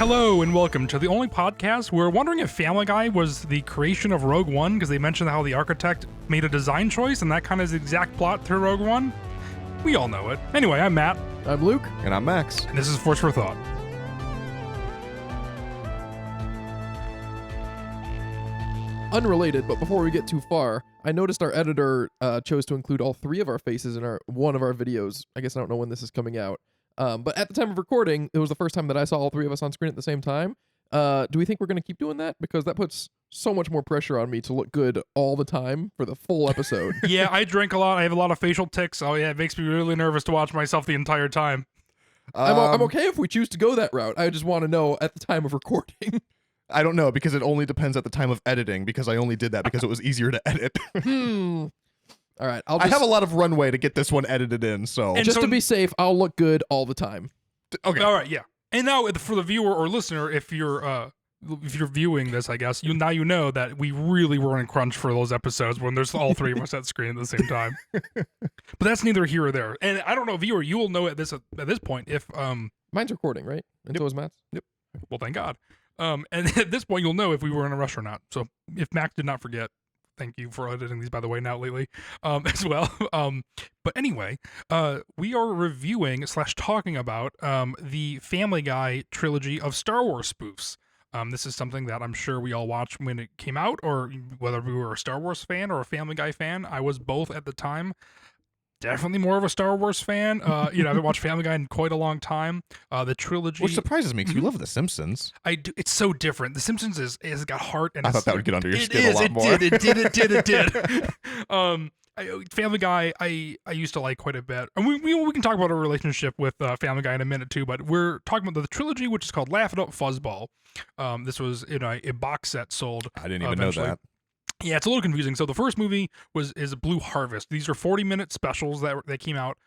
Hello and welcome to the only podcast where we're wondering if Family Guy was the creation of Rogue One, because they mentioned how the architect made a design choice and that kind of is the exact plot to Rogue One. We all know it. Anyway, I'm Matt. I'm Luke. And I'm Max. And this is Force for Thought. Unrelated, but before we get too far, I noticed our editor chose to include all three of our faces in one of our videos. I guess I don't know when this is coming out. But at the time of recording, it was the first time that I saw all three of us on screen at the same time. Do we think we're going to keep doing that? Because that puts so much more pressure on me to look good all the time for the full episode. Yeah, I drink a lot. I have a lot of facial tics. Oh yeah, it makes me really nervous to watch myself the entire time. I'm okay if we choose to go that route. I just want to know at the time of recording. I don't know, because it only depends at the time of editing, because I only did that because it was easier to edit. All right, I have a lot of runway to get this one edited in, so... And just to be safe, I'll look good all the time. Okay. All right, yeah. And now for the viewer or listener, if you're viewing this, I guess, you know that we really were in crunch for those episodes when there's all three of us at screen at the same time. But that's neither here or there. And I don't know, viewer, you will know at this point if... Mine's recording, right? And so is Matt's? Yep. Well, thank God. And at this point, you'll know if we were in a rush or not. So if Mac did not forget, thank you for editing these, by the way, now lately, as well. But anyway, we are reviewing / talking about the Family Guy trilogy of Star Wars spoofs. This is something that I'm sure we all watched when it came out, or whether we were a Star Wars fan or a Family Guy fan. I was both at the time. Definitely more of a Star Wars fan. I haven't watched Family Guy in quite a long time. The trilogy, Which surprises me, because you love The Simpsons. I do. It's so different. The Simpsons has got heart, and I thought that would get under your skin is, a lot more. It did. Family Guy, I used to like quite a bit. And we can talk about our relationship with Family Guy in a minute too. But we're talking about the trilogy, which is called Laugh It Up Fuzzball. This was a box set sold. I didn't even know that. Yeah, it's a little confusing. So the first movie is Blue Harvest. These are 40-minute specials that came out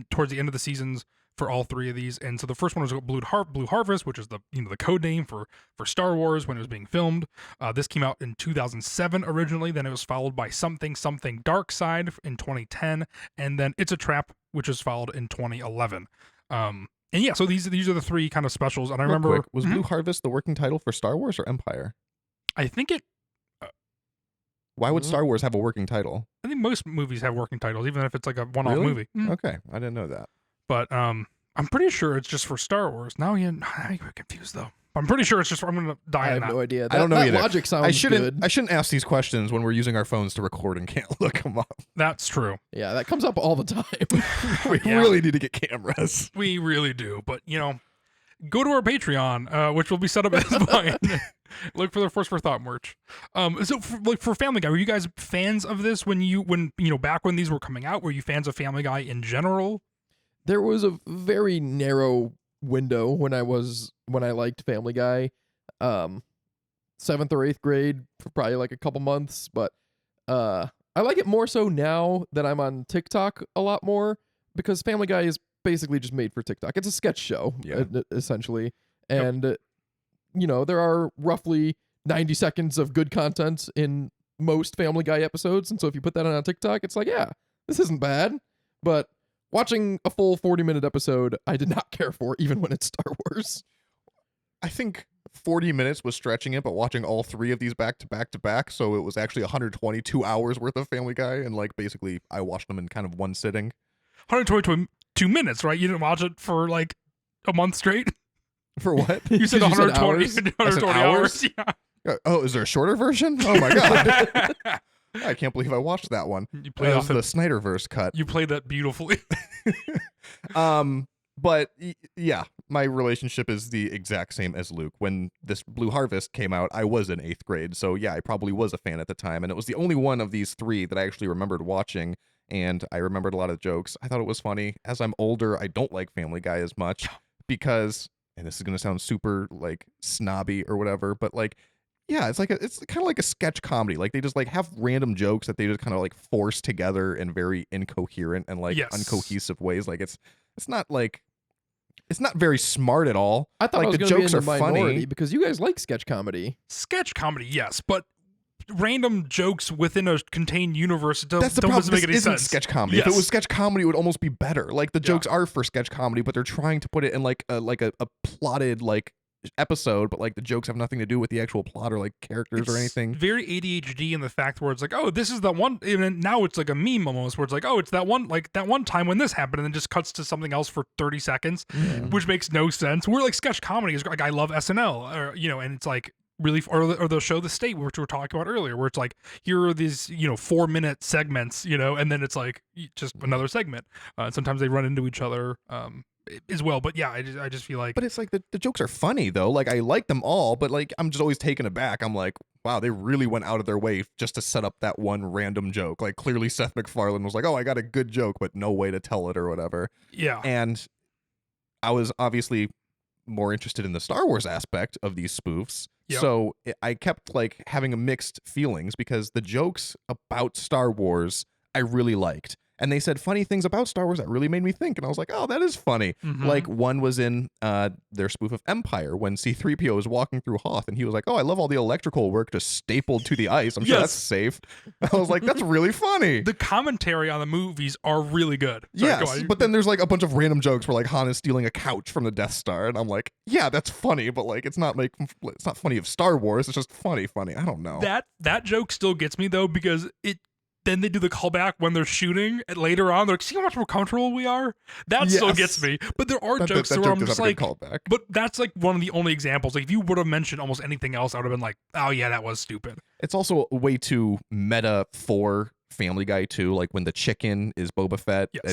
towards the end of the seasons for all three of these. And so the first one was Blue Harvest, which is the code name for Star Wars when it was being filmed. This came out in 2007 originally. Then it was followed by Something Dark Side in 2010, and then It's a Trap, which was followed in 2011. And yeah, so these are the three kind of specials. And I remember, quick, was Blue Harvest the working title for Star Wars or Empire? I think it. Why would Star Wars have a working title? I think most movies have working titles, even if it's like a one-off movie. Okay, I didn't know that. But I'm pretty sure it's just for Star Wars. Now you're confused though. I'm pretty sure it's just. I'm gonna die. I have no idea. I don't know either. Logic sounds good. I shouldn't ask these questions when we're using our phones to record and can't look them up. That's true. Yeah, that comes up all the time. We really need to get cameras. We really do. But go to our Patreon, which will be set up at this point. Look for the Force for Thought merch. So for Family Guy, were you guys fans of this when back when these were coming out? Were you fans of Family Guy in general? There was a very narrow window when I liked Family Guy. 7th or 8th grade for probably like a couple months, but I like it more so now that I'm on TikTok a lot more, because Family Guy is basically just made for TikTok. It's a sketch show, essentially. And there are roughly 90 seconds of good content in most Family Guy episodes. And so if you put that on TikTok, it's like, yeah, this isn't bad. But watching a full 40-minute episode, I did not care for, even when it's Star Wars. I think 40 minutes was stretching it, but watching all three of these back to back to back, so it was actually 122 hours worth of Family Guy, and basically I watched them in kind of one sitting. 122 minutes, right? You didn't watch it for like a month straight? For what? You said 120 hours. Yeah. Oh, is there a shorter version? Oh my God. I can't believe I watched that one. You played off the Snyderverse cut. You played that beautifully. But yeah, my relationship is the exact same as Luke. When this Blue Harvest came out, I was in 8th grade. So yeah, I probably was a fan at the time. And it was the only one of these three that I actually remembered watching. And I remembered a lot of jokes. I thought it was funny. As I'm older, I don't like Family Guy as much because, and this is going to sound super snobby or whatever, but yeah, it's kind of like a sketch comedy. They just have random jokes that they just kind of force together in very incoherent and uncohesive ways. It's not very smart at all. I thought the jokes are funny because you guys like sketch comedy. Sketch comedy, yes, but random jokes within a contained universe That's the problem. Doesn't make any isn't sense. Sketch comedy. Yes. If it was sketch comedy, it would almost be better. The jokes are for sketch comedy, but they're trying to put it in a plotted episode, but like the jokes have nothing to do with the actual plot or like characters or anything. Very ADHD in the fact where it's like, oh, this is the one, and now it's like a meme almost, where it's like, oh, it's that one time when this happened, and then just cuts to something else for 30 seconds, which makes no sense. We're like sketch comedy is like I love SNL, or and it's like really, or they'll show the state which we were talking about earlier, where it's like here are these 4-minute segments, and then it's like just another segment. Sometimes they run into each other. As well, but yeah, I just feel like, But it's like the jokes are funny though. Like I like them all, but like I'm just always taken aback. I'm like, wow, they really went out of their way just to set up that one random joke. Like clearly Seth MacFarlane was like, oh, I got a good joke, but no way to tell it or whatever. yeah, And I was obviously more interested in the Star Wars aspect of these spoofs. Yep. So I kept like having a mixed feelings because the jokes about Star Wars I really liked. And they said funny things about Star Wars that really made me think. And I was like, oh, that is funny. Mhm. Like one was in their spoof of Empire when C-3PO was walking through Hoth and he was like, oh, I love all the electrical work just stapled to the ice. I'm sure that's Yes. safe. I was like, that's really funny. the commentary on the movies are really good. Sorry, go Yes, on. but then there's like a bunch of random jokes where like Han is stealing a couch from the Death Star, and I'm like, yeah, that's funny, but like it's not funny of Star Wars. It's just funny. I don't know. that joke still gets me though, because then they do the callback when they're shooting, and later on they're like, see how much more comfortable we are. That still Yes. gets me. But there are that jokes where joke I'm does just have a like, good callback. but that's like one of the only examples. Like if you would have mentioned almost anything else, I would have been like, oh yeah, that was stupid. It's also a way too meta for Family Guy too. Like when the chicken is Boba Fett, Yes.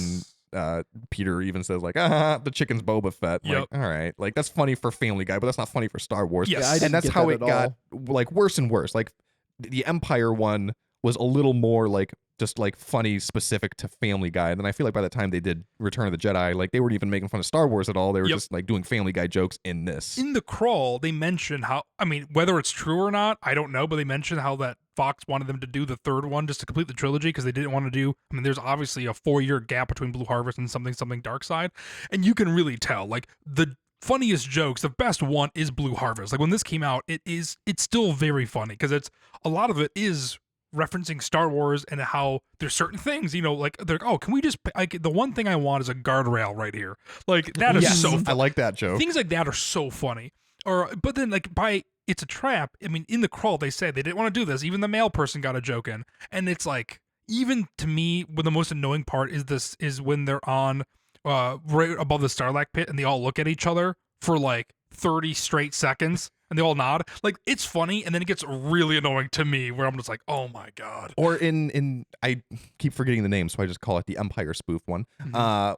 and Peter even says like, the chicken's Boba Fett. Like, Yep. all right, like that's funny for Family Guy, but that's not funny for Star Wars. Yes. Yeah, I didn't And that's get how that it at got all. like worse and worse. Like the Empire one was a little more like just like funny specific to Family Guy, and then I feel like by the time they did Return of the Jedi, like they weren't even making fun of Star Wars at all. They were Yep. just like doing Family Guy jokes in this. In the crawl, they mention how, I mean, whether it's true or not, I don't know, but they mentioned how that Fox wanted them to do the third one just to complete the trilogy because they didn't want to do, I mean, there's obviously a 4-year gap between Blue Harvest and something Dark Side, and you can really tell, like, the funniest jokes, the best one is Blue Harvest. Like when this came out, it's still very funny because it's, a lot of it is referencing Star Wars and how there's certain things, like they're like, oh, can we just, like, the one thing I want is a guardrail right here. Like that is Yes, so I funny. like that joke. Things like that are so funny. But then like by It's a Trap, I mean, in the crawl they said they didn't want to do this. Even the male person got a joke in, and it's like, even to me, when the most annoying part is when they're on right above the Starlack pit and they all look at each other for like 30 straight seconds and they all nod. Like it's funny, and then it gets really annoying to me where I'm just like, oh my god. Or in I keep forgetting the name, so I just call it the Empire spoof one,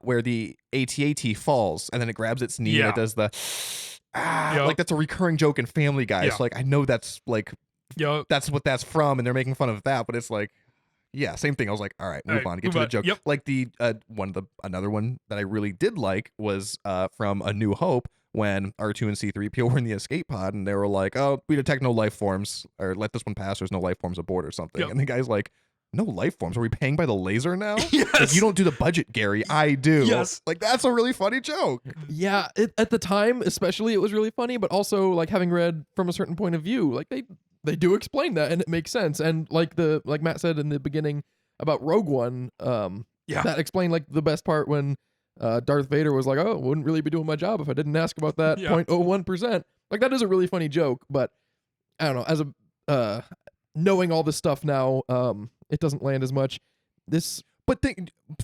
where the AT-AT falls and then it grabs its knee and Yeah. it does the Yep. like that's a recurring joke in Family Guy. Yeah. So like I know that's like Yo, that's what that's from, and they're making fun of that, but it's like, yeah, same thing. I was like, all right, move All right, on, get move to the on. joke. Yep. Like the another one that I really did like was from A New Hope when R2 and C-3PO were in the escape pod and they were like, oh, we detect no life forms, or let this one pass, there's no life forms aboard or something. Yep. And the guy's like, no life forms? Are we paying by the laser now? Yes. Like, you don't do the budget, Gary. I do. Yes. Like that's a really funny joke. Yeah, at the time, especially, it was really funny. But also, like having read from a certain point of view, like they do explain that, and it makes sense. And like Matt said in the beginning about Rogue One, Yeah. that explained like the best part when Darth Vader was like, "Oh, I wouldn't really be doing my job if I didn't ask about that Yeah. 0.01%." Like that is a really funny joke, but I don't know. As a knowing all this stuff now, it doesn't land as much. But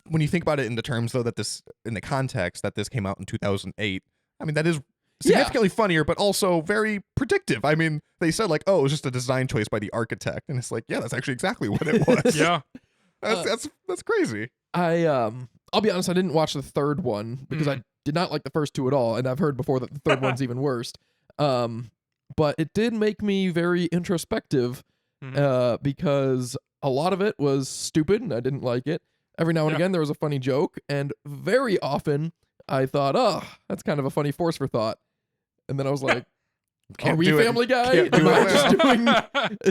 when you think about it in the terms, though, that this, in the context that this came out in 2008, I mean, that is significantly funnier, but also very predictive. I mean, they said like, oh, it was just a design choice by the architect. And it's like, yeah, that's actually exactly what it was. Yeah. That's crazy. I'll be honest, I didn't watch the third one because I did not like the first two at all, and I've heard before that the third one's even worse. But it did make me very introspective because a lot of it was stupid and I didn't like it. Every now and Yeah. again there was a funny joke, and very often I thought, oh, that's kind of a funny force for thought. And then I was like, Are we do it. Family Guy? Can't do Am I it just now.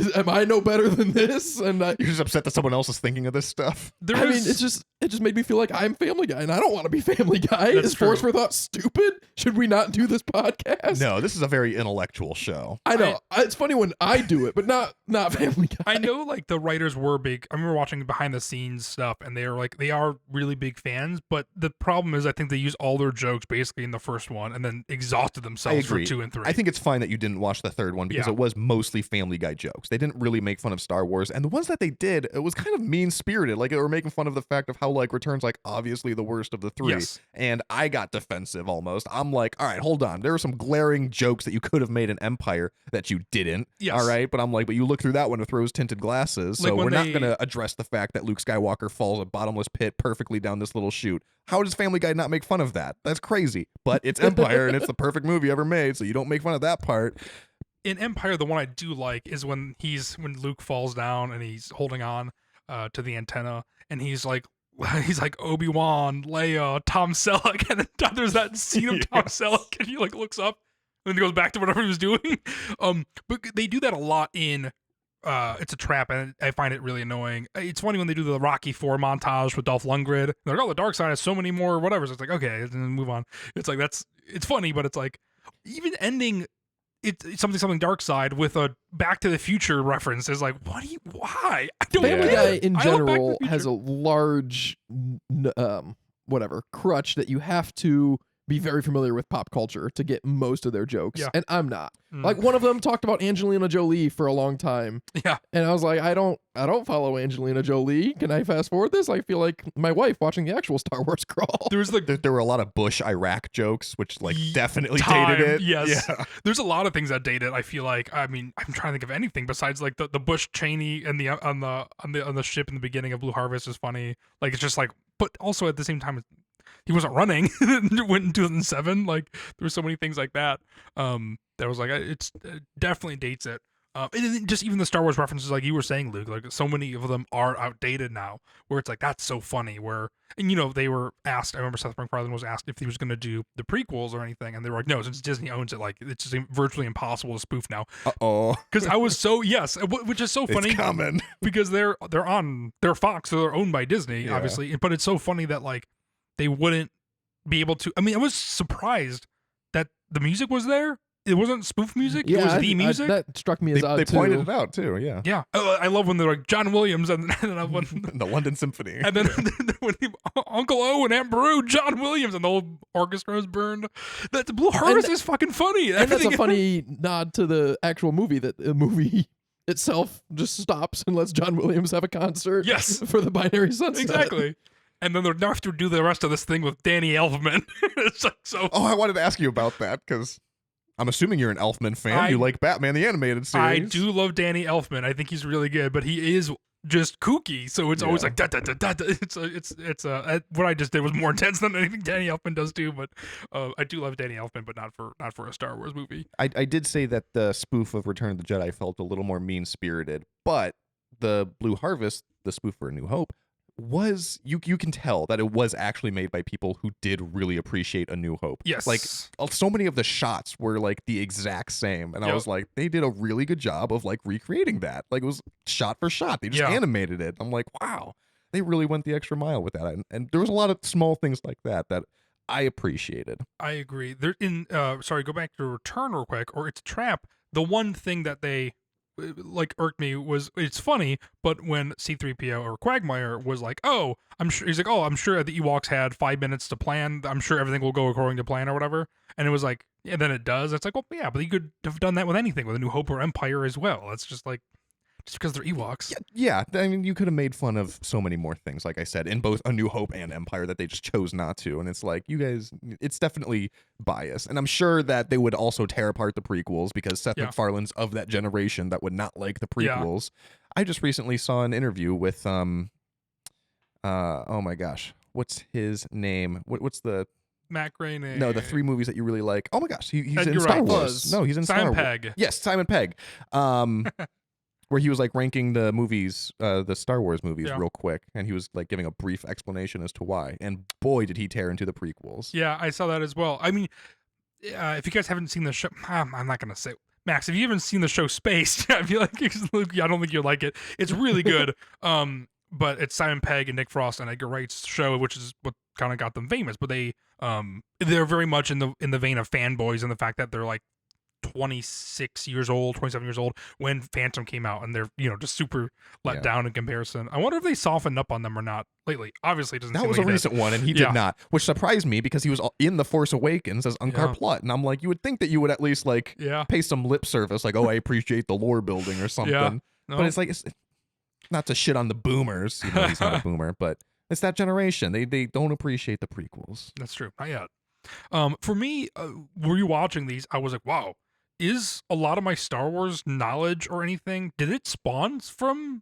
doing? Am I no better than this? And You're just upset that someone else is thinking of this stuff. I mean, it just made me feel like I'm Family Guy, and I don't want to be Family Guy. That's Is Force true. for Thought stupid? Should we not do this podcast? No, this is a very intellectual show. I know. It's funny when I do it, but not Family Guy. I know, like, the writers were big. I remember watching behind the scenes stuff, and they are really big fans. But the problem is, I think they used all their jokes basically in the first one, and then exhausted I themselves for agree. 2 and 3. I think it's fine that you didn't watch the third one because Yeah. it was mostly Family Guy jokes. They didn't really make fun of Star Wars, and the ones that they did, it was kind of mean spirited. Like they were making fun of the fact of how like Returns like obviously the worst of the 3. Yes. And I got defensive almost. I'm like, all right, hold on. There were some glaring jokes that you could have made in Empire that you didn't. Yes. All right, but I'm like, but you look through that one with rose-tinted glasses, Like so when we're not they- gonna address the fact that Luke Skywalker falls a bottomless pit perfectly down this little chute. How does Family Guy not make fun of that? That's crazy. But it's Empire and it's the perfect movie ever made, so you don't make fun of that part. In Empire, the one I do like is when Luke falls down and he's holding on to the antenna, and he's like Obi-Wan, Leia, Tom Selleck, and then there's that scene of Tom Selleck, and he like looks up and he goes back to whatever he was doing. But they do that a lot in It's a Trap, and I find it really annoying. It's funny when they do the Rocky 4 montage with Dolph Lundgren. They're like, oh, the dark side has so many more whatever. So it's like, okay, and then move on. It's like it's funny, but it's like even ending it's something dark side with a Back to the Future reference is like, why? I don't Family get Guy it. in I love Back to the general has Future. a large, crutch that you have to be very familiar with pop culture to get most of their jokes, Yeah. and I'm not. Mm. Like one of them talked about Angelina Jolie for a long time, Yeah. and I was like, I don't follow Angelina Jolie. Can I fast forward this? I feel like my wife watching the actual Star Wars crawl. There's the There were a lot of Bush Iraq jokes, which like definitely time, dated it. yes. Yeah. There's a lot of things that date it. I feel like. I mean, I'm trying to think of anything besides like the Bush Cheney and the on the ship in the beginning of Blue Harvest is funny. Like it's just like, but also at the same time, he wasn't running. It went in 2007. Like there were so many things like that. That was like it definitely dates it. And then just even the Star Wars references, like you were saying, Luke, like so many of them are outdated now. Where it's like that's so funny. And they were asked. I remember Seth MacFarlane was asked if he was going to do the prequels or anything, and they were like, no, since Disney owns it, like it's just virtually impossible to spoof now. Uh-oh. Because I was so which is so funny It's coming. because they're Fox, so they're owned by Disney, Yeah. obviously. But it's so funny that like they wouldn't be able to. I mean, I was surprised that the music was there. It wasn't spoof music. It was the music. that struck me as odd They too. pointed it out too, yeah. Yeah, I love when they're like John Williams, and then I when The London Symphony. and then when Uncle O and Aunt Beru, John Williams, and the whole orchestra is burned. That the Blue Harvest is fucking funny. And that's a Everything- funny nod to the actual movie, that the movie itself just stops and lets John Williams have a concert Yes. for the Binary Sunset. exactly. And then they're gonna have to do the rest of this thing with Danny Elfman. It's like so. Oh, I wanted to ask you about that because I'm assuming you're an Elfman fan. You like Batman the Animated Series. I do love Danny Elfman. I think he's really good, but he is just kooky. So it's always Yeah. like da da da da. Da. It's what I just did was more intense than anything Danny Elfman does too. But I do love Danny Elfman, but not for a Star Wars movie. I did say that the spoof of Return of the Jedi felt a little more mean-spirited, but the Blue Harvest, the spoof for A New Hope, was you can tell that it was actually made by people who did really appreciate A New Hope. Yes, Like so many of the shots were like the exact same, and I Yep. was like, they did a really good job of like recreating that. Like it was shot for shot. They just Yeah. animated it. I'm like, wow, they really went the extra mile with that, and there was a lot of small things like that I appreciated. I agree. There in sorry, go back to Return real quick, or It's a Trap. The one thing that they like irked me was it's funny, but when C-3PO or Quagmire was like, oh, I'm sure he's like, oh, I'm sure the Ewoks had 5 minutes to plan. I'm sure everything will go according to plan or whatever. And it was like, yeah, then it does. It's like, well, yeah, but you could have done that with anything, with A New Hope or Empire as well. It's just like, just because they're Ewoks. Yeah, I mean, you could have made fun of so many more things, like I said, in both A New Hope and Empire that they just chose not to. And it's like, you guys, it's definitely biased. And I'm sure that they would also tear apart the prequels because Seth Yeah. MacFarlane's of that generation that would not like the Yeah. prequels. I just recently saw an interview with, oh my gosh, what's his name? What's the, Matt Groening. no, the 3 movies that you really like? Oh my gosh, he's in you're Star right, Wars. Buzz. No, he's in Simon Star Wars. Pegg. Yes, Simon Pegg. Where he was like ranking the movies, the Star Wars movies Yeah. real quick, and he was like giving a brief explanation as to why. And boy, did he tear into the prequels. Yeah, I saw that as well. I mean, if you guys haven't seen the show, I'm not gonna say. Max, if you haven't seen the show Spaced, I feel like Luke, I don't think you'll like it. It's really good. But it's Simon Pegg and Nick Frost and Edgar Wright's show, which is what kind of got them famous. But they're very much in the vein of fanboys and the fact that they're like 26 years old, 27 years old when Phantom came out, and they're just super let down in comparison. I wonder if they softened up on them or not lately. Obviously, it doesn't. That was a recent one, and he did not, which surprised me because he was in The Force Awakens as Unkar Plutt, and I'm like, you would think that you would at least like pay some lip service, like, oh, I appreciate the lore building or something. Yeah. No. But it's like, it's not to shit on the boomers, he's not a boomer, but it's that generation. They don't appreciate the prequels. That's true. Not yet. For me, rewatching these, I was like, wow. Is a lot of my Star Wars knowledge or anything, did it spawn from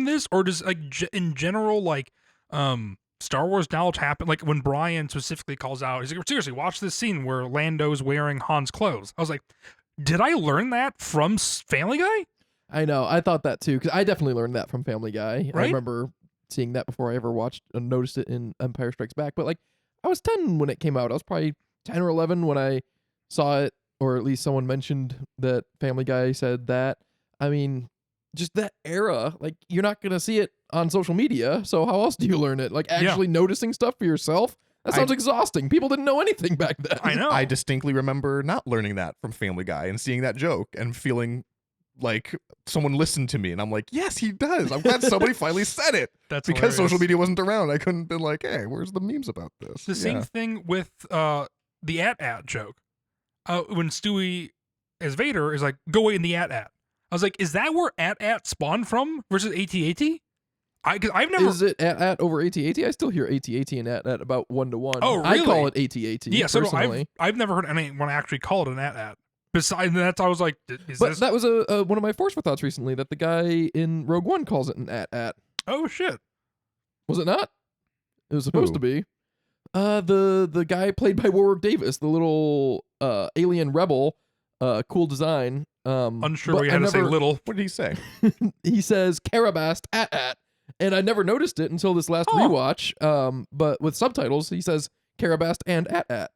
this, or does like in general like Star Wars knowledge happen? Like when Brian specifically calls out, he's like, seriously, watch this scene where Lando's wearing Han's clothes. I was like, did I learn that from Family Guy? I know, I thought that too, because I definitely learned that from Family Guy. Right? I remember seeing that before I ever watched and noticed it in Empire Strikes Back. But like, I was 10 when it came out. I was probably 10 or 11 when I saw it. Or at least someone mentioned that Family Guy said that. I mean, just that era, like, you're not going to see it on social media. So how else do you learn it? Like, actually noticing stuff for yourself? That sounds exhausting. People didn't know anything back then. I know. I distinctly remember not learning that from Family Guy and seeing that joke and feeling like someone listened to me. And I'm like, yes, he does. I'm glad somebody finally said it. That's because hilarious. social media wasn't around. I couldn't have been like, hey, where's the memes about this? The same thing with the at joke. When Stewie as Vader is like, go away in the at. I was like, is that where at spawned from versus AT-AT? Because I've never. Is it at over AT-AT? I still hear AT-AT and at about 1-to-1. Oh, really? I call it AT-AT. Yeah, so personally. I've never heard anyone actually call it an at. Besides that, I was like, is but this? That was one of my Force for thoughts recently, that the guy in Rogue One calls it an at. Oh shit! Was it not? It was supposed Who? to be. The guy played by Warwick Davis, the little alien rebel, cool design. Unsure we had to say little. What did he say? He says Carabast at, and I never noticed it until this last rewatch. But with subtitles, he says Carabast and at.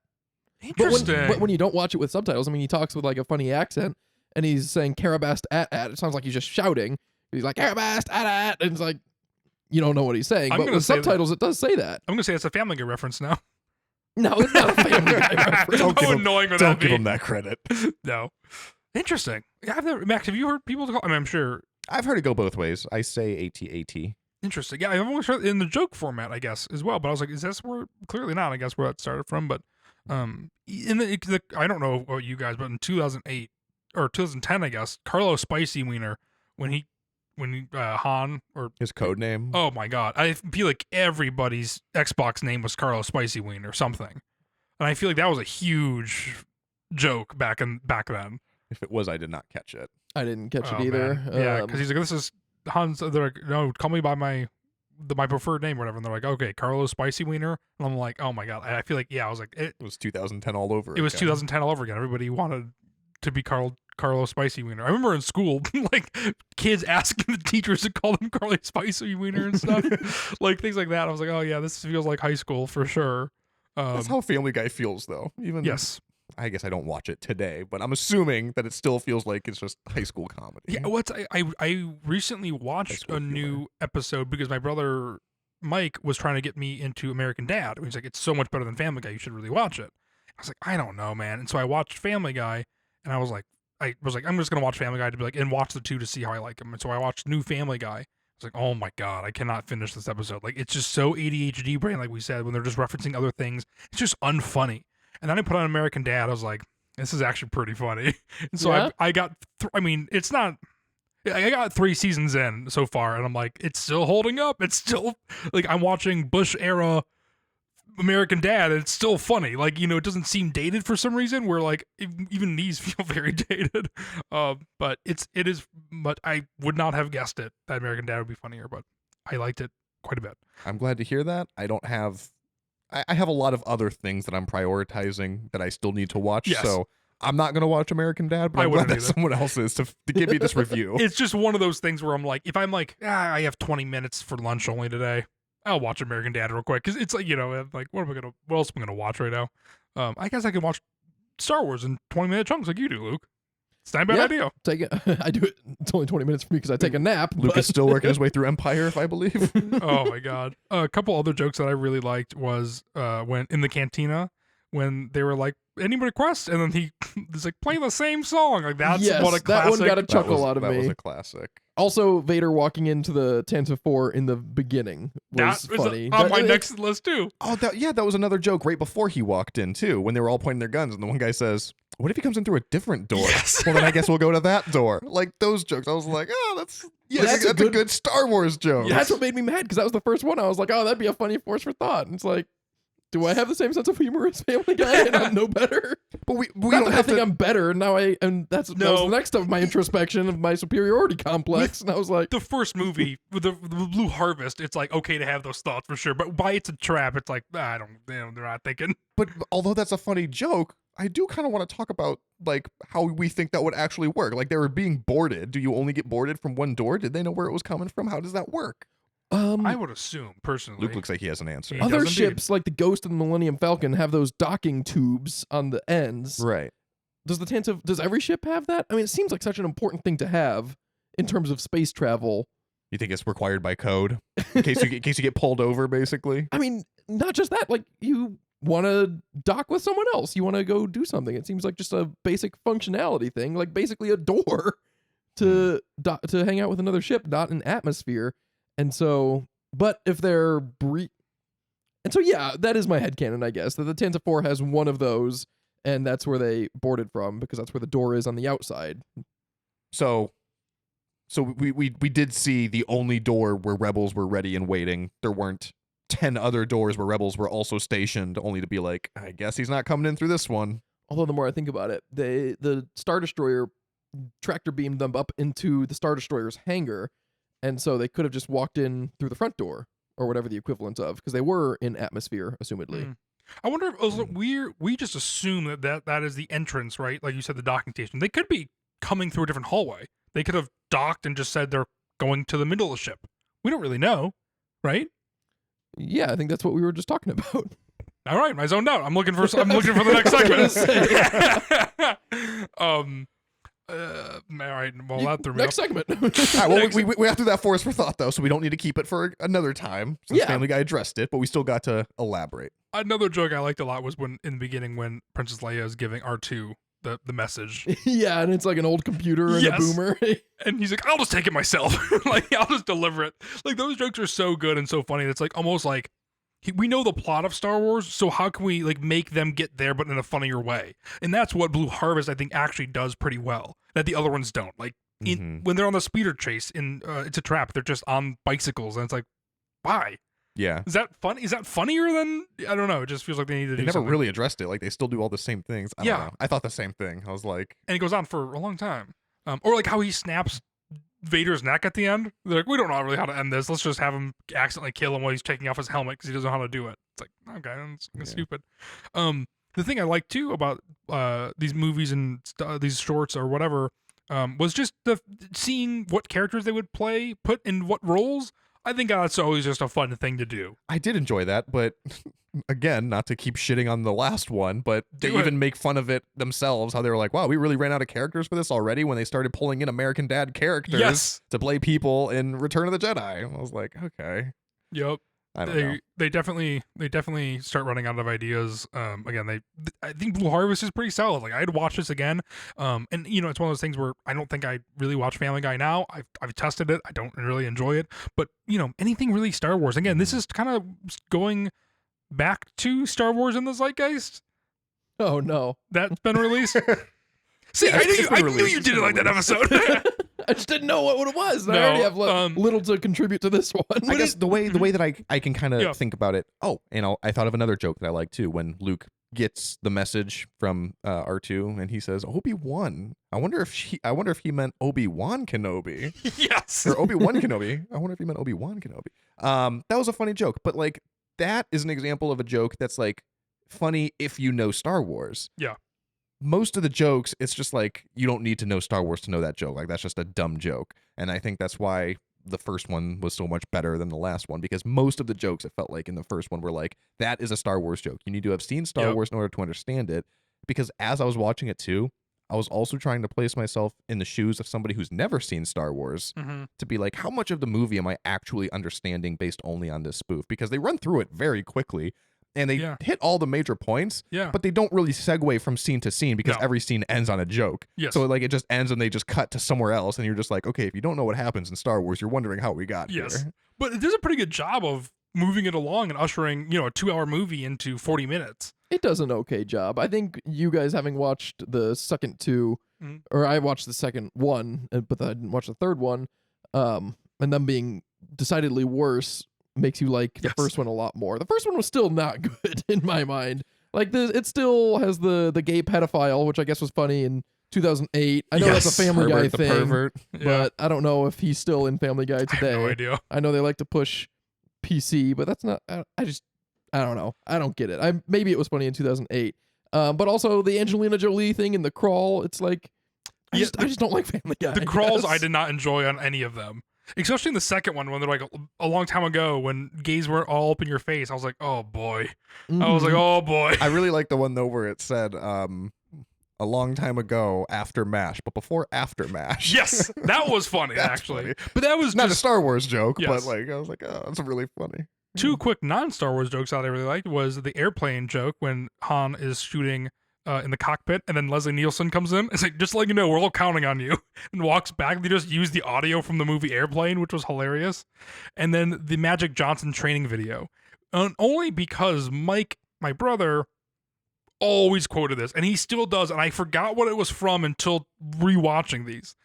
Interesting. But when you don't watch it with subtitles, I mean, he talks with like a funny accent, and he's saying Carabast at. It sounds like he's just shouting. He's like Carabast at, and it's like, you don't know what he's saying. But with subtitles, it does say that. I'm gonna say it's a Family Guy reference now. No, it's not a Family Guy reference. How annoying would that Don't be? give him that credit. No. Interesting. Yeah, I've never, Max, have you heard people call? I mean, I'm sure. I've heard it go both ways. I say AT-AT. Interesting. Yeah, I've always heard in the joke format, I guess, as well. But I was like, is this where? Clearly not. I guess where that started from. But in the I don't know about you guys, but in 2008 or 2010, I guess, Carlo Spicy Wiener when Han or His code name. oh my god, I feel like everybody's Xbox name was Carlo Spicy Wiener or something, and I feel like that was a huge joke back then. If it was, I did not catch it. I didn't catch it Oh, either. man. Yeah, because he's like, this is Han's. They're like, no, call me by my preferred name or whatever. And they're like, okay, Carlos Spicy Wiener. And I'm like, oh my god. I feel like, yeah, I was like, It was 2010 all over. it was again. 2010 all over again. Everybody wanted to be Carlo Spicy Wiener. I remember in school, like kids asking the teachers to call them Carlo Spicy Wiener and stuff, like things like that. I was like, oh yeah, this feels like high school for sure. That's how Family Guy feels, though. Even Yes. I guess I don't watch it today, but I'm assuming that it still feels like it's just high school comedy. Yeah, I recently watched school a humor. new episode because my brother Mike was trying to get me into American Dad. He's like, it's so much better than Family Guy. You should really watch it. I was like, I don't know, man. And so I watched Family Guy, and I was like, I'm just gonna watch Family Guy to be like, and watch the two to see how I like them. And so I watched New Family Guy. I was like, oh my god, I cannot finish this episode. Like, it's just so ADHD brain, like we said, when they're just referencing other things. It's just unfunny. And then I put on American Dad. I was like, this is actually pretty funny. And so Yeah? I got, I mean, it's not. I got 3 seasons in so far, and I'm like, it's still holding up. It's still like I'm watching Bush era American Dad, and it's still funny. Like, it doesn't seem dated for some reason. Where like even these feel very dated. But it is. But I would not have guessed it that American Dad would be funnier. But I liked it quite a bit. I'm glad to hear that. I don't have. I have a lot of other things that I'm prioritizing that I still need to watch. Yes. So I'm not going to watch American Dad, but I I'm glad wouldn't that either. someone else is to give me this review. It's just one of those things where I'm like, if I'm like, I have 20 minutes for lunch only today, I'll watch American Dad real quick because it's like, I'm like, what else am I gonna watch right now? I guess I can watch Star Wars in 20-minute chunks like you do, Luke. It's not a bad Yeah. idea. Take it. I do it. It's only 20 minutes for me because I take a nap. Luke but- is still working his way through Empire, if I believe. Oh my god. A couple other jokes that I really liked was when in the cantina when they were like, any requests? And then he was like, play the same song. Like that's Yes, what a that classic. one got a chuckle out of that me. was a classic. Also, Vader walking into the Tantive 4 in the beginning was That was funny. on my That- next list too. Oh, that was another joke right before he walked in too, when they were all pointing their guns, and the one guy says, "What if he comes in through a different door?" Yes. Well, then I guess we'll go to that door. Like those jokes, I was like, "Oh, that's a good Star Wars joke." That's what made me mad because that was the first one. I was like, oh, that'd be a funny force for thought. And it's like, do I have the same sense of humor as Family Guy and I'm no better? But we Not don't that I have think to. I'm better. Now that was No. the next of my introspection of my superiority complex. And I was like, The first movie with the Blue Harvest, it's like okay to have those thoughts for sure, but why it's a trap, it's like I don't, they're not thinking. But although that's a funny joke, I do kind of want to talk about like how we think that would actually work. Like they were being boarded. Do you only get boarded from one door? Did they know where it was coming from? How does that work? I would assume personally. Luke looks like he has an answer. He other does indeed. ships like the Ghost and the Millennium Falcon have those docking tubes on the ends. Right. Does every ship have that? I mean, it seems like such an important thing to have in terms of space travel. You think it's required by code in case you get pulled over, basically? I mean, not just that. Like, you want to dock with someone else. You want to go do something. It seems like just a basic functionality thing, like basically a door to hang out with another ship, not an atmosphere. And so, but if they're and so yeah, that is my headcanon, I guess, that the Tantive 4 has one of those, and that's where they boarded from because that's where the door is on the outside. So we did see the only door where rebels were ready and waiting. There weren't 10 other doors where rebels were also stationed, only to be like, I guess he's not coming in through this one. Although the more I think about it, the Star Destroyer tractor beamed them up into the Star Destroyer's hangar, and so they could have just walked in through the front door or whatever the equivalent of, because they were in atmosphere, assumedly. Mm. I wonder if also we just assume that is the entrance, right? Like you said, the docking station. They could be coming through a different hallway. They could have docked and just said they're going to the middle of the ship. We don't really know, right? Yeah, I think that's what we were just talking about. All right, I zoned out. I'm looking for the next segment. All right. Well, that threw me Next off. segment. All right, well, we went through that force for thought, though, so we don't need to keep it for another time since Yeah. Family Guy addressed it, but we still got to elaborate. Another joke I liked a lot was when in the beginning when Princess Leia is giving R2 the message, Yeah, and it's like an old computer and Yes. a boomer. and he's like, "I'll just take it myself. Like I'll just deliver it." Like those jokes are so good and so funny. It's like almost like we know the plot of Star Wars, so how can we like make them get there, but in a funnier way? And that's what Blue Harvest I think actually does pretty well that the other ones don't. Like when they're on the speeder chase in It's a Trap, they're just on bicycles, and it's like, why? Yeah. Is that fun? Is that funnier than I don't know? It just feels like they need to They do never something. really addressed it. Like, they still do all the same things. I don't Yeah. know. I thought the same thing. I was like, And it goes on for a long time. Or like how he snaps Vader's neck at the end. They're like, we don't know really how to end this. Let's just have him accidentally kill him while he's taking off his helmet because he doesn't know how to do it. It's like, okay, that's Yeah. stupid. The thing I like too about these movies and these shorts or whatever was just seeing what characters they would play, put in what roles. I think that's always just a fun thing to do. I did enjoy that, but again, not to keep shitting on the last one, but they Do it. even make fun of it themselves, how they were like, wow, we really ran out of characters for this already when they started pulling in American Dad characters Yes. to play people in Return of the Jedi. I was like, okay. Yep. I don't know. They definitely start running out of ideas. Again, I think Blue Harvest is pretty solid. Like I'd watch this again. And you know, it's one of those things where I don't think I really watch Family Guy now. I've tested it. I don't really enjoy it. But you know, anything really Star Wars. Again, this is kind of going back to Star Wars in the zeitgeist Oh no. that's been released. See, Yeah, it's been I knew released. you It's did it been like that released. episode. I just didn't know what it was. And I No, already have little to contribute to this one. I guess the way that I can kind of Yeah. think about it. Oh, I thought of another joke that I like too. When Luke gets the message from R2 and he says Obi-Wan. I wonder if he meant Obi-Wan Kenobi Yes. or Obi-Wan Kenobi. I wonder if he meant Obi-Wan Kenobi. That was a funny joke, but like that is an example of a joke that's like funny if you know Star Wars. Yeah. Most of the jokes, it's just like you don't need to know Star Wars to know that joke. Like that's just a dumb joke. And I think that's why the first one was so much better than the last one, because most of the jokes it felt like in the first one were like, that is a Star Wars joke. You need to have seen Star Yep. Wars in order to understand it. because as I was watching it too, I was also trying to place myself in the shoes of somebody who's never seen Star Wars to be like, how much of the movie am I actually understanding based only on this spoof? Because they run through it very quickly and they hit all the major points, but they don't really segue from scene to scene because every scene ends on a joke. So like it just ends and they just cut to somewhere else and you're just like, okay, if you don't know what happens in Star Wars, you're wondering how we got here. But it does a pretty good job of moving it along and ushering, a 2-hour movie into 40 minutes. It does an okay job. I think you guys having watched the second two, or I watched the second one, but I didn't watch the third one, and them being decidedly worse makes you like the first one a lot more. The first one was still not good in my mind. Like it still has the gay pedophile, which I guess was funny in 2008. I know that's a Family Guy thing, pervert. but I don't know if he's still in Family Guy today. I have no idea. I know they like to push PC, but that's not. I don't know. I don't get it. Maybe it was funny in 2008. But also the Angelina Jolie thing in The Crawl. It's like I just don't like Family Guy. The crawls I did not enjoy on any of them, especially in the second one when they're like a long time ago when gays were all up in your face. I was like, oh boy. I was like, oh boy. I really like the one though where it said a long time ago after MASH, but before after MASH. Yes, that was funny actually. Funny. But that was not just a Star Wars joke, but like I was like, oh, that's really funny. Two quick non-Star Wars jokes that I really liked was the airplane joke when Han is shooting in the cockpit and then Leslie Nielsen comes in. It's like, just to let you know, we're all counting on you, and walks back. They just used the audio from the movie Airplane, which was hilarious. And then the Magic Johnson training video. Only because Mike, my brother, always quoted this, and he still does, and I forgot what it was from until rewatching these.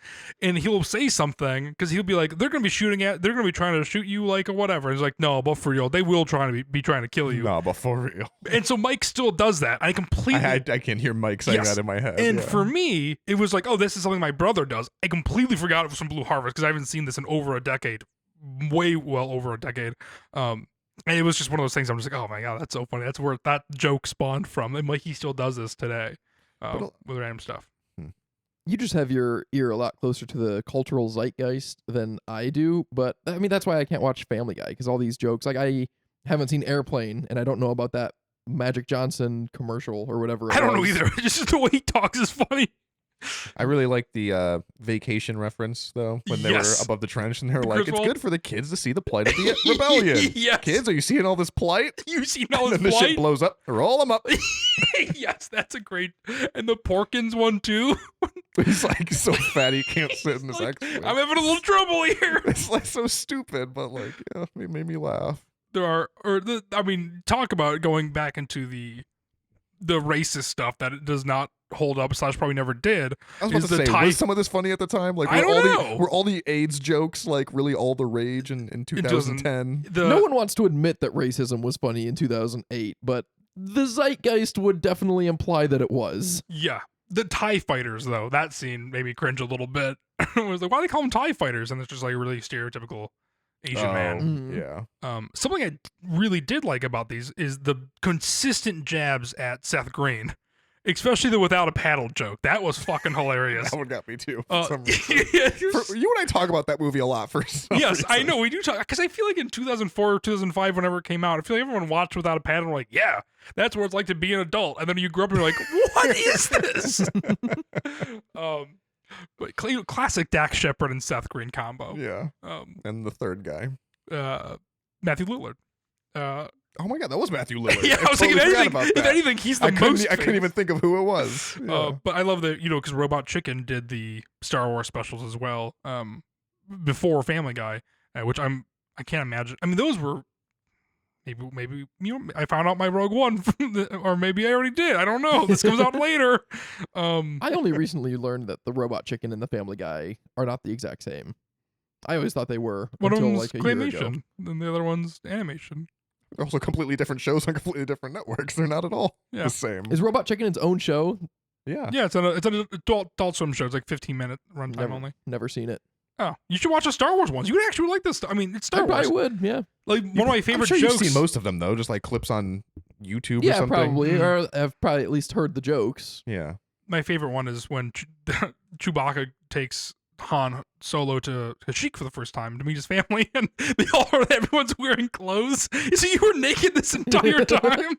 And he'll say something because he'll be like, they're gonna be trying to shoot you like or whatever. And he's like, no, but for real, they will be trying to kill you. No, but for real. And so Mike still does that. I completely I can hear Mike saying that in my head. And for me, it was like, oh, this is something my brother does. I completely forgot it was from Blue Harvest because I haven't seen this in over a decade, well over a decade. And it was just one of those things I'm just like, oh my God, that's so funny. That's where that joke spawned from. And Mikey still does this today with random stuff. You just have your ear a lot closer to the cultural zeitgeist than I do. But I mean, that's why I can't watch Family Guy, because all these jokes, like I haven't seen Airplane and I don't know about that Magic Johnson commercial or whatever. I don't know either. Just the way he talks is funny. I really like the vacation reference though when they were above the trench and they were like, it's good for the kids to see the plight of the rebellion. Kids, are you seeing all this plight? You seen all this and then plight? The shit blows up. Roll them up. Yes, that's a great. And the Porkins one too. He's like so fat he can't sit in this X-Wing. I'm having a little trouble here. It's like so stupid, but like it made me laugh. Talk about going back into the racist stuff that it does not hold up / probably never did. I was about to say, was some of this funny at the time? Like, were all the AIDS jokes like really all the rage in 2010? No one wants to admit that racism was funny in 2008, but the zeitgeist would definitely imply that it was. Yeah. The TIE fighters, though, that scene made me cringe a little bit. I was like, why do they call them TIE fighters? And it's just like a really stereotypical Asian man. Yeah. Something I really did like about these is the consistent jabs at Seth Green, especially the without a paddle joke. That was fucking hilarious. That one got me too. For some reason. You and I talk about that movie a lot for some reason. I know we do talk, because I feel like in 2004 or 2005, whenever it came out, I feel like everyone watched without a paddle and like, yeah, that's what it's like to be an adult. And then you grew up and you're like, what is this? But classic Dax Shepard and Seth Green combo. Yeah. And the third guy, Matthew Lillard. Oh my God, that was Matthew Lillard. Yeah, I was thinking, if anything, he's the most. I couldn't even think of who it was. Yeah. But I love that, because Robot Chicken did the Star Wars specials as well, before Family Guy, which I can't imagine. I mean, those were maybe I found out my Rogue One or maybe I already did. I don't know. This comes out later. I only recently learned that the Robot Chicken and the Family Guy are not the exact same. I always thought they were until like a year ago. And the other one's animation. They're also completely different shows on completely different networks. They're not at all the same. Is Robot Chicken its own show? Yeah. Yeah, it's an adult swim show. It's like 15-minute runtime only. Never seen it. Oh, you should watch the Star Wars ones. You would actually like this. I mean, it's Star Wars. I would, yeah. Like one of my favorite I'm sure jokes. You've seen most of them though, just like clips on YouTube or something. Yeah, probably. Or I've probably at least heard the jokes. Yeah. My favorite one is when Chewbacca takes Han Solo to Kashyyyk for the first time to meet his family, and everyone's wearing clothes. So you were naked this entire time.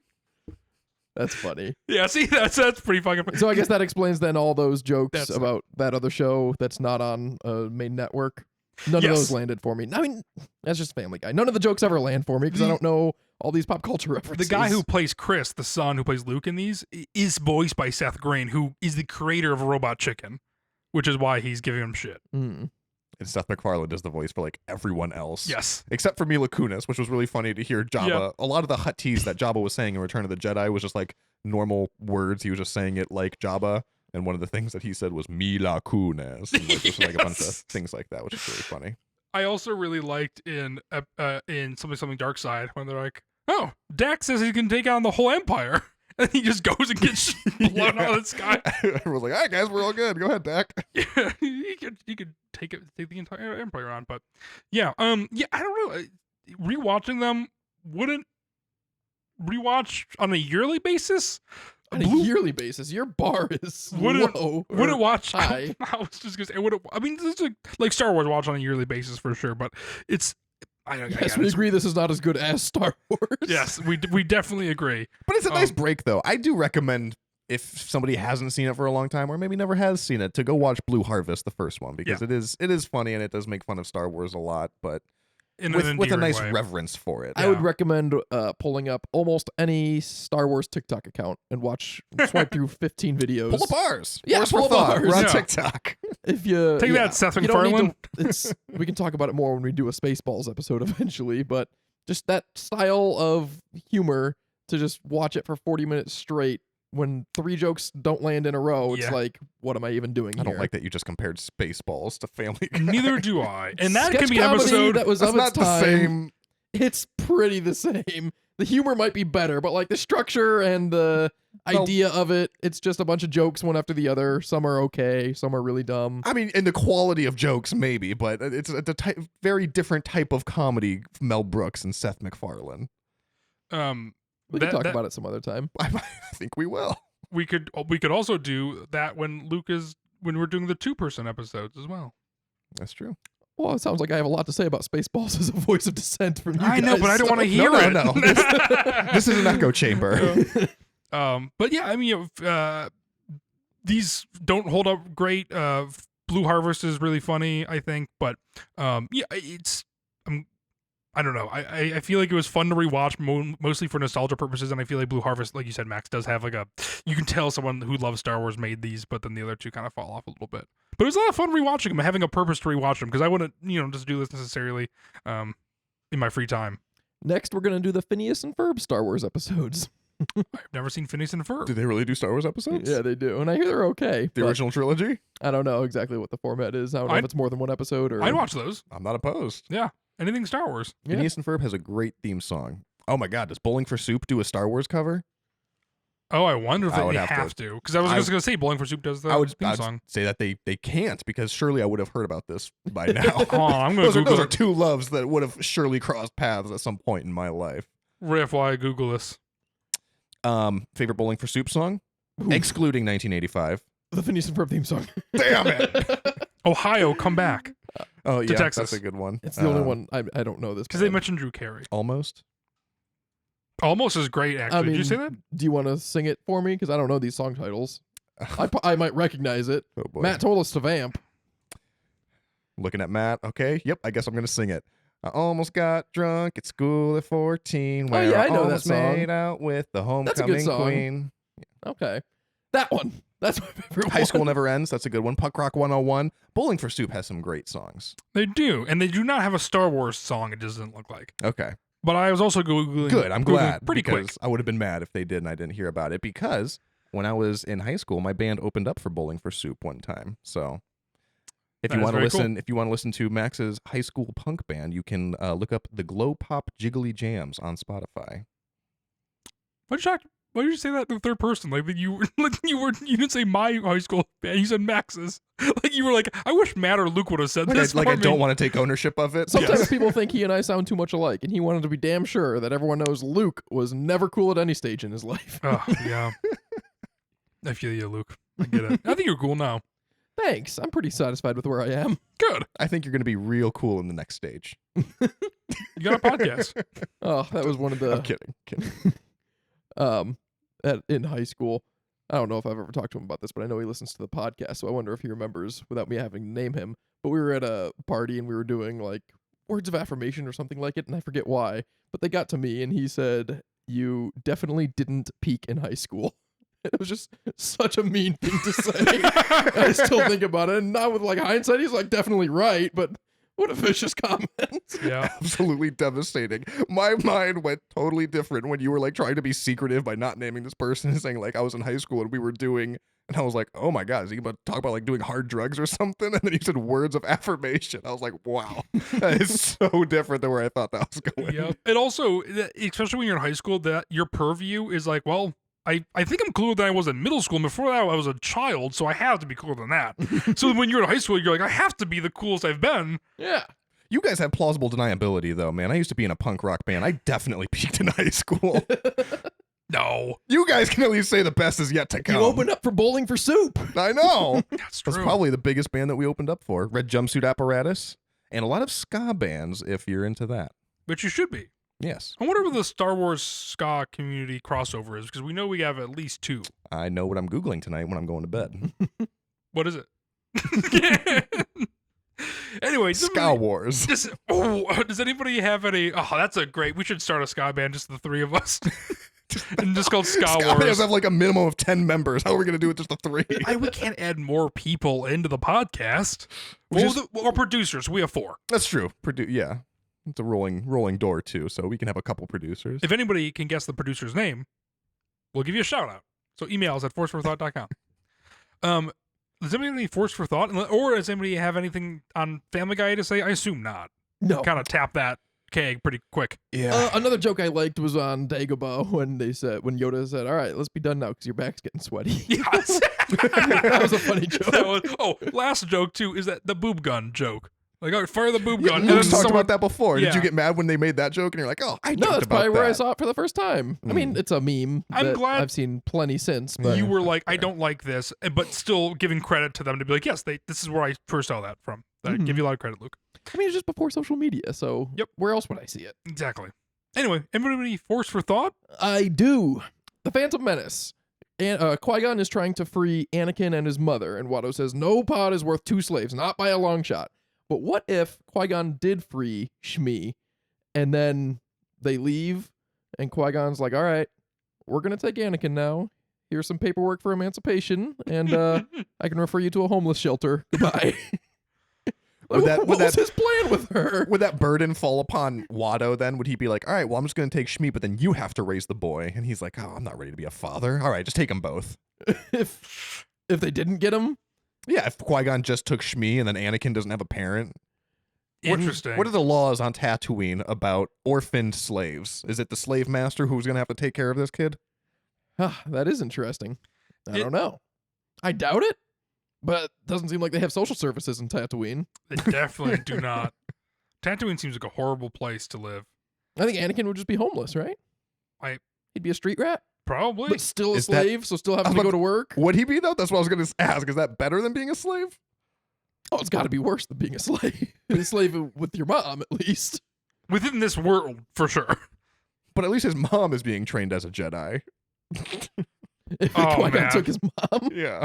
That's funny. Yeah, see, that's pretty fucking funny. So I guess that explains then all those jokes That's- about that other show that's not on a main network. None of Yes. those landed for me. I mean, that's just Family Guy. None of the jokes ever land for me because I don't know all these pop culture The references. guy who plays Chris, the son who plays Luke in these, is voiced by Seth Green, who is the creator of Robot Chicken, which is why he's giving him shit. Mm. And Seth MacFarlane does the voice for like everyone else. Yes. Except for Mila Kunis, which was really funny to hear Jabba. Yeah. A lot of the hutties that Jabba was saying in Return of the Jedi was just like normal words. He was just saying it like Jabba. And one of the things that he said was Mila Kunis. And like, just like a bunch of Yes. things like that, which is really funny. I also really liked in Something Dark Side when they're like, "Oh, Dax says he can take on the whole Empire," and he just goes and gets blown out of the sky. Everyone's like, all right, guys, we're all good. Go ahead, Dak. Yeah, he could take the entire Empire on, but yeah, I don't know. Rewatching them wouldn't rewatch on a yearly basis. On a yearly basis, your bar is Wouldn't- low. Wouldn't watch. high. I was just gonna say, I mean, this is like Star Wars watch on a yearly basis for sure, but it's. Yes, we agree this is not as good as Star Wars. Yes, we definitely agree. But it's a nice Um, break, though. I do recommend if somebody hasn't seen it for a long time or maybe never has seen it to go watch Blue Harvest, the first one, because it is funny and it does make fun of Star Wars a lot, but In with an a endearing nice way. reverence for it. I would Yeah. recommend pulling up almost any Star Wars TikTok account and swipe through 15 videos. Pull up ours. Yeah, Force pull for up thought. ours. We're on Yeah. TikTok. If you Take that, Seth you don't need MacFarlane. we can talk about it more when we do a Spaceballs episode eventually, but just that style of humor to just watch it for 40 minutes straight when 3 jokes don't land in a row, it's Yeah. like, what am I even doing I here? don't like that you just compared Spaceballs to Family Guy. Neither do I. And that Sketch can be an comedy episode. that was That's of its not the time. same. It's pretty the same. The humor might be better, but like the structure and the Well- idea of it, it's just a bunch of jokes one after the other. Some are okay, some are really dumb. I mean, in the quality of jokes, maybe, but it's a very different type of comedy. Mel Brooks and Seth MacFarlane. We can that- talk that- about it some other time. I think we will. we could also do that when we're doing the 2-person episodes as well. That's true. Well, it sounds like I have a lot to say about Spaceballs as a voice of dissent from you I know, guys, but I don't so- want to hear it. No. This is an echo chamber. But yeah, I mean, these don't hold up great. Blue Harvest is really funny, I think, but yeah, it's I don't know. I feel like it was fun to rewatch mostly for nostalgia purposes, and I feel like Blue Harvest, like you said, Max, does have like you can tell someone who loves Star Wars made these, but then the other two kind of fall off a little bit. But it was a lot of fun rewatching them, having a purpose to rewatch them, because I wouldn't, just do this necessarily in my free time. Next, we're gonna do the Phineas and Ferb Star Wars episodes. I've never seen Phineas and Ferb. Do they really do Star Wars episodes? Yeah, they do, and I hear they're okay. The but original trilogy? I don't know exactly what the format is. I don't know if I'd- it's more than one episode or. I'd watch those. I'm not opposed. Anything Star Wars. Yeah. Phineas and Ferb has a great theme song. Oh my God, does Bowling for Soup do a Star Wars cover? Oh, I wonder if I they would have, have to. Because I was I- just going to say Bowling for Soup does the I would theme song. say that they can't, because surely I would have heard about this by now. Hold on, I'm going to those Google are it two loves that would have surely crossed paths at some point in my life. right before I Google this. Favorite Bowling for Soup song? Ooh, Excluding 1985. the Phineas and Ferb theme song. Damn it! Ohio, come back. Oh yeah, Texas. that's a good one. It's the only one I don't know this. Because they band. mentioned Drew Carey. Almost. Almost is great, actually. I Did you mean, say that? Do you want to sing it for me? Because I don't know these song titles. I might recognize it. Oh boy. Matt told us to vamp. Looking at Matt. Okay. Yep. I guess I'm gonna sing it. I almost got drunk at school at 14. Where yeah, I know that almost song. made out with the That's a homecoming good song. queen. Okay, that one. That's my favorite. High School one. Never Ends. That's a good one. Puck Rock 101. Bowling for Soup has some great songs. They do. And they do not have a Star Wars song, it doesn't look like. Okay. But I was also Googling. Good. I'm Googling glad. Pretty because quick. I would have been mad if they did and I didn't hear about it, because when I was in high school, my band opened up for Bowling for Soup one time. So if That you is want to very cool. listen, if you want to listen to Max's high school punk band, you can look up the Glow Pop Jiggly Jams on Spotify. Why did you say that in the third person? Like you didn't say my high school band. You said Max's. Like you were like, I wish Matt or Luke would have said this. Like for I me. don't want to take ownership of it. Sometimes Yes. people think he and I sound too much alike, and he wanted to be damn sure that everyone knows Luke was never cool at any stage in his life. Oh, yeah. I feel you, Luke. I get it. I think you're cool now. Thanks. I'm pretty satisfied with where I am. Good. I think you're going to be real cool in the next stage. You got a podcast. Oh, that was one of I'm the kidding. um in high school. I don't know if I've ever talked to him about this, but I know he listens to the podcast, so I wonder if he remembers without me having to name him. But we were at a party and we were doing like words of affirmation or something like it, and I forget why. But they got to me and he said, "You definitely didn't peak in high school." It was just such a mean thing to say. I still think about it, and now with like hindsight, he's like definitely right, but what a vicious comment. Yeah. Absolutely devastating. My mind went totally different when you were like trying to be secretive by not naming this person and saying like I was in high school and we were doing, and I was like, oh my God, is he about to talk about like doing hard drugs or something? And then you said words of affirmation. I was like, wow, that is so different than where I thought that was going. Yeah. And also, especially when you're in high school, that your purview is like, well, I think I'm cooler than I was in middle school. And before that, I was a child, so I have to be cooler than that. So when you're in high school, you're like, I have to be the coolest I've been. Yeah. You guys have plausible deniability though, man. I used to be in a punk rock band. I definitely peaked in high school. No. You guys can at least say the best is yet to come. You opened up for Bowling for Soup. I know. That's true. That's probably the biggest band that we opened up for. Red Jumpsuit Apparatus and a lot of ska bands if you're into that. But you should be. Yes. I wonder what the Star Wars ska community crossover is, because we know we have at least 2. I know what I'm Googling tonight when I'm going to bed. What is it? Anyway, Ska Wars. Does anybody have any? Oh, that's a great. We should start a ska band, just the 3 of us, and just called Ska Ska Wars. bands have like a minimum of 10 members. How are we going to do it just the 3? We can't add more people into the podcast. Our producers, we have 4. That's true. Yeah. It's a rolling door too, so we can have a couple producers. If anybody can guess the producer's name, we'll give you a shout out. So email us at forceforthought.com. Does anybody have any force for thought? Or does anybody have anything on Family Guy to say? I assume not. No. Kind of tap that keg pretty quick. Yeah. Another joke I liked was on Dagobah when Yoda said, "All right, let's be done now because your back's getting sweaty." Yes. That was a funny joke. Last joke too is that the boob gun joke. Like, all right, fire the boob Yeah, gun. we And just then talked someone- about that before. Yeah. Did you get mad when they made that joke and you're like, oh, I No, joked that's about probably where I that. saw it for the first time. I mean, it's a meme. I'm that glad- I've seen plenty since. But you were like, I don't like this, but still giving credit to them to be like, yes, this is where I first saw that from. I give you a lot of credit, Luke. I mean, it's just before social media, so Yep. where else would I see it? Exactly. Anyway, anybody force for thought? I do. The Phantom Menace. And Qui-Gon is trying to free Anakin and his mother, and Watto says, no pod is worth 2 slaves, not by a long shot. But what if Qui-Gon did free Shmi, and then they leave, and Qui-Gon's like, all right, we're going to take Anakin now. Here's some paperwork for emancipation, and I can refer you to a homeless shelter. Goodbye. What was his plan with her? Would that burden fall upon Watto then? Would he be like, all right, well, I'm just going to take Shmi, but then you have to raise the boy? And he's like, oh, I'm not ready to be a father. All right, just take them both. if they didn't get him? Yeah, if Qui-Gon just took Shmi and then Anakin doesn't have a parent. Interesting. What are the laws on Tatooine about orphaned slaves? Is it the slave master who's going to have to take care of this kid? That is interesting. I don't know. I doubt it, but it doesn't seem like they have social services in Tatooine. They definitely do not. Tatooine seems like a horrible place to live. I think Anakin would just be homeless, right? He'd be a street rat, Probably. but still a Is that- slave, so still having to go to work. Would he be, though? That's what I was going to ask. Is that better than being a slave? Oh, it's got to be worse than being a slave. A slave with your mom, at least. Within this world, for sure. But at least his mom is being trained as a Jedi. If Oh, Qui-Gon man. took his mom. Yeah.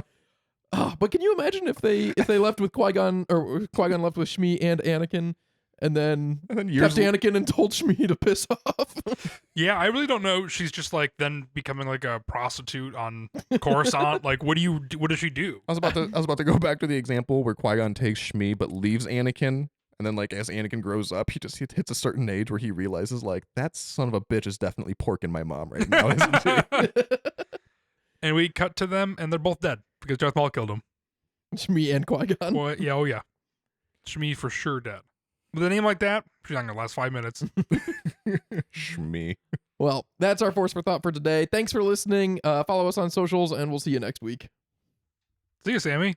Oh, but can you imagine if they left with Qui-Gon, or Qui-Gon left with Shmi and Anakin, and then And then kept years Anakin and told Shmi to piss off? Yeah, I really don't know. She's just like then becoming like a prostitute on Coruscant. Like, what does she do? I was about to go back to the example where Qui-Gon takes Shmi but leaves Anakin, and then like as Anakin grows up, he hits a certain age where he realizes like that son of a bitch is definitely porking my mom right now, isn't he? And we cut to them, and they're both dead because Darth Maul killed them. Shmi and Qui-Gon. Well, yeah, oh yeah, Shmi for sure dead. With a name like that, she's not gonna last 5 minutes. Shmi. Well, that's our Force for Thought for today. Thanks for listening. Follow us on socials, and we'll see you next week. See you, Sammy.